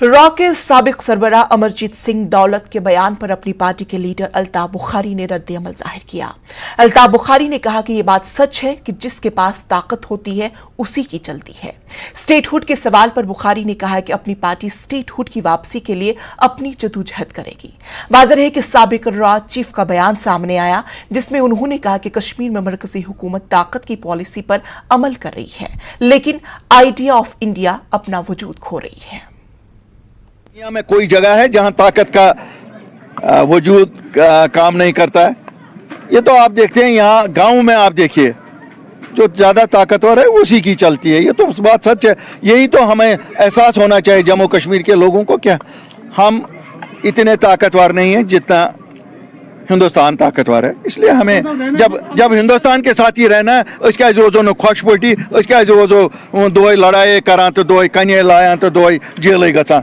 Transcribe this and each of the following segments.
Raw के साबिक सरबराह अमरजीत सिंह दौलत के बयान पर अपनी पार्टी के लीडर अल्ताफ बुखारी ने रद्द-ए-अमल जाहिर किया। अल्ताफ बुखारी ने कहा कि यह बात सच है कि जिसके पास ताकत होती है उसी की चलती है। स्टेटहुड के सवाल पर बुखारी ने कहा कि अपनी पार्टी स्टेटहुड की वापसी के लिए अपनी जदोजहद करेगी। वाज़ेह है कि साबिक रॉ चीफ का बयान सामने आया जिसमें उन्होंने कहा कि कश्मीर में मरकजी हुकूमत ताकत की पॉलिसी पर अमल कर रही है, लेकिन आइडिया ऑफ इंडिया अपना वजूद खो रही है। दुनिया में कोई जगह है जहां ताकत का वजूद काम नहीं करता है। ये तो आप देखते हैं, यहाँ गांव में आप देखिए जो ज्यादा ताकतवर है उसी की चलती है। ये तो बात सच है। यही तो हमें एहसास होना चाहिए जम्मू कश्मीर के लोगों को, क्या हम इतने ताकतवर नहीं हैं जितना हिंदुस्तान ताकतवर है। इसलिए हमें जब हिंदुस्तान के साथ ही रहना है, उसके रोजो न खुश पटी, उसके रोजो दोय लड़ाई करान तो दोय कन्या लायान तो दोय जेल गचान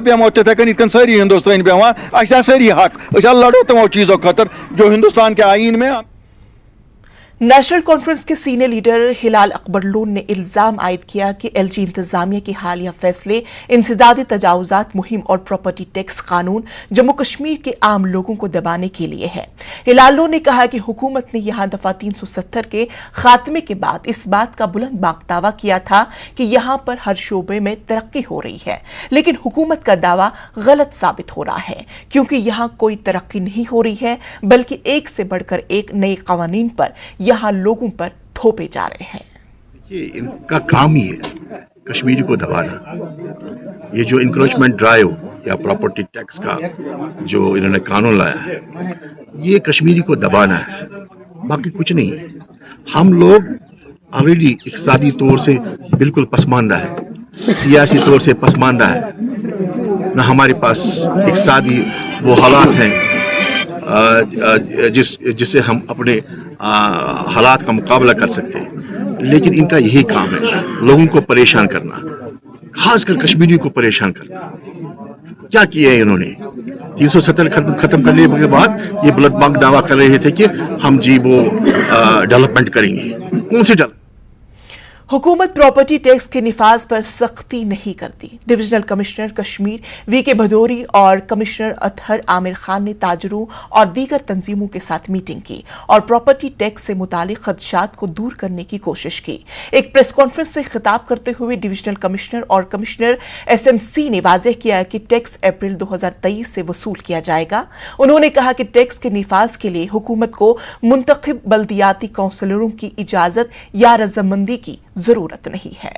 बेमो तथ कन सारी हिंदुस्तान बेवान अ सारी हक लड़ो तमो चीज़ों खतर जो हिंदुस्तान के आईन में। नेशनल कॉन्फ्रेंस के सीनियर लीडर हिलाल अकबर लोन ने इल्जाम आयद किया कि एलजी इंतजामिया के हालिया फैसले इंसदादी तजावुजात मुहिम और प्रॉपर्टी टैक्स कानून जम्मू कश्मीर के आम लोगों को दबाने के लिए है। हिलाल लोन ने कहा कि हुकूमत ने यहां दफा 370 के खात्मे के बाद इस बात का बुलंद बागदावा किया था कि यहां पर हर शोबे में तरक्की हो रही है, लेकिन हुकूमत का दावा गलत साबित हो रहा है क्योंकि यहां कोई तरक्की नहीं हो रही है, बल्कि एक से बढ़कर एक नए कवानीन पर यहां लोगों पर थोपे जा रहे हैं। ये इनका काम ही है कश्मीरी को दबाना। ये जो इंक्रोचमेंट ड्राइव या प्रॉपर्टी टैक्स का जो इन्होंने कानून लाया है, ये कश्मीरी को दबाना है, बाकी कुछ नहीं है। हम लोग ऑलरेडी इक़्तिसादी तौर से बिल्कुल पसमानदा है, सियासी तौर से पसमानदा है, ना हमारे पास इक़्तिसादी वो हालात हैं जिससे हम अपने हालात का मुकाबला कर सकते हैं। लेकिन इनका यही काम है, लोगों को परेशान करना, खासकर कश्मीरियों को परेशान करना। क्या किया है इन्होंने? 370 खत्म करने के बाद ये बुलंद दावा कर रहे थे कि हम जी वो डेवलपमेंट करेंगे। कौन से डेवलपमेंट? हुकूमत प्रॉपर्टी टैक्स के निफाज पर सख्ती नहीं करती। Divisional commissioner Kashmir VK Bhadauri और कमिश्नर अतहर आमिर खान ने ताजरों और दीगर तंजीमों के साथ मीटिंग की और प्रॉपर्टी टैक्स से मुतालिक खदशात को दूर करने की कोशिश की। एक प्रेस कॉन्फ्रेंस से खिताब करते हुए डिविजनल कमिश्नर और कमिश्नर एसएमसी ने वाज़ेह किया कि टैक्स अप्रैल 2023 से वसूल किया जाएगा। उन्होंने कहा कि टैक्स के निफाज के लिए हुकूमत को मुंतखब बल्दियाती काउंसलरों की इजाजत या रजामंदी की जरूरत नहीं है।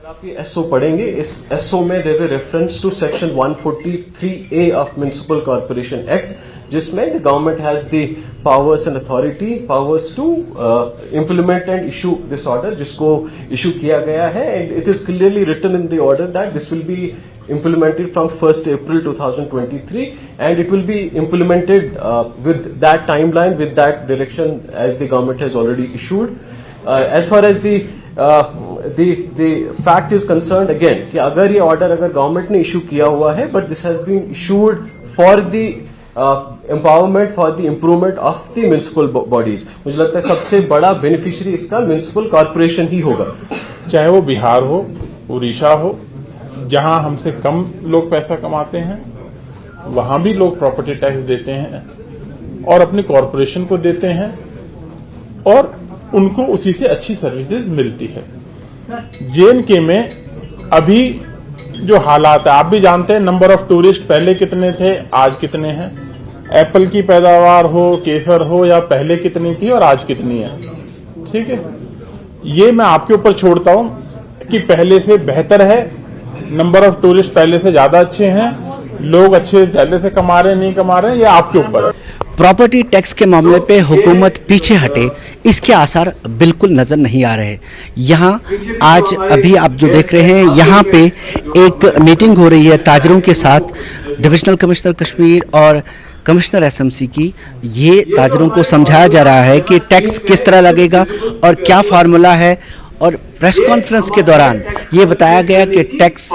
आप ये एसओ पढ़ेंगे, इस एसओ में there is a reference to section 143A of municipal corporation act, जिसमें the government has the powers and authority powers to implement and issue this order, जिसको इशू किया गया है। And it is clearly written in the order that this will be implemented from 1st April 2023 and it will be implemented with that timeline, with that direction as the government has already issued. As far as the fact is concerned, again कि अगर ये order अगर government ने issue किया हुआ है, but this has been issued for the empowerment, for the improvement of the municipal bodies. मुझे लगता है सबसे बड़ा beneficiary इसका municipal corporation ही होगा, चाहे वो बिहार हो, उड़ीसा हो, जहां हमसे कम लोग पैसा कमाते हैं वहां भी लोग प्रॉपर्टी टैक्स देते हैं और अपने कॉरपोरेशन को देते हैं और उनको उसी से अच्छी सर्विसेज मिलती है। जेएनके में अभी जो हालात है आप भी जानते हैं, नंबर ऑफ टूरिस्ट पहले कितने थे, आज कितने हैं। एप्पल की पैदावार हो, केसर हो, या पहले कितनी थी और आज कितनी है। ठीक है, ये मैं आपके ऊपर छोड़ता हूं कि पहले से बेहतर है, नंबर ऑफ टूरिस्ट पहले से ज्यादा अच्छे हैं, लोग अच्छे पहले से कमा रहे हैं, नहीं कमा रहे हैं, ये आपके ऊपर है। प्रॉपर्टी टैक्स के मामले पे हुकूमत पीछे हटे, इसके आसार बिल्कुल नजर नहीं आ रहे। यहाँ आज अभी आप जो देख रहे हैं, यहाँ पे एक मीटिंग हो रही है ताजरों के साथ, डिविजनल कमिश्नर कश्मीर और कमिश्नर एसएमसी की। ये ताजरों को समझाया जा रहा है कि टैक्स किस तरह लगेगा और क्या फार्मूला है और प्रेस कॉन्फ्रेंस के दौरान ये बताया गया कि टैक्स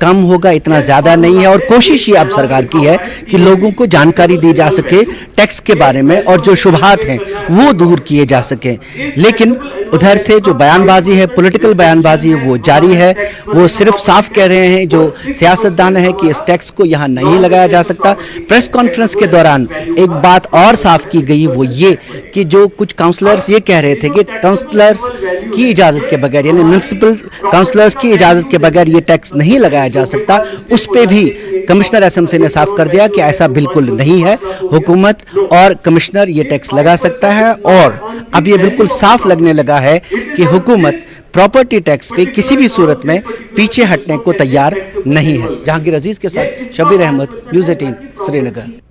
कम होगा, इतना ज़्यादा नहीं है, और कोशिश ये अब सरकार की है कि लोगों को जानकारी दी जा सके टैक्स के बारे में और जो शुबहात हैं वो दूर किए जा सकें। लेकिन उधर से जो बयानबाजी है, पॉलिटिकल बयानबाजी है, वो जारी है। वो सिर्फ साफ कह रहे हैं जो सियासतदान है कि इस टैक्स को यहाँ नहीं लगाया जा सकता। प्रेस कॉन्फ्रेंस के दौरान एक बात और साफ की गई, वो ये कि जो कुछ काउंसलर्स ये कह रहे थे कि काउंसलर्स की इजाज़त के बगैर, यानी म्यूनिसिपल काउंसलर्स की इजाज़त के बगैर ये टैक्स नहीं लगाया जा सकता, उस पे भी कमिश्नर एसएमसी ने साफ कर दिया कि ऐसा बिल्कुल नहीं है। हुकूमत और कमिश्नर ये टैक्स लगा सकता है, और अब ये बिल्कुल साफ लगने लगा है कि हुकूमत प्रॉपर्टी टैक्स पे किसी भी सूरत में पीछे हटने को तैयार नहीं है। जहांगीर अजीज के साथ शबीर अहमद, न्यूज़ 18 श्रीनगर।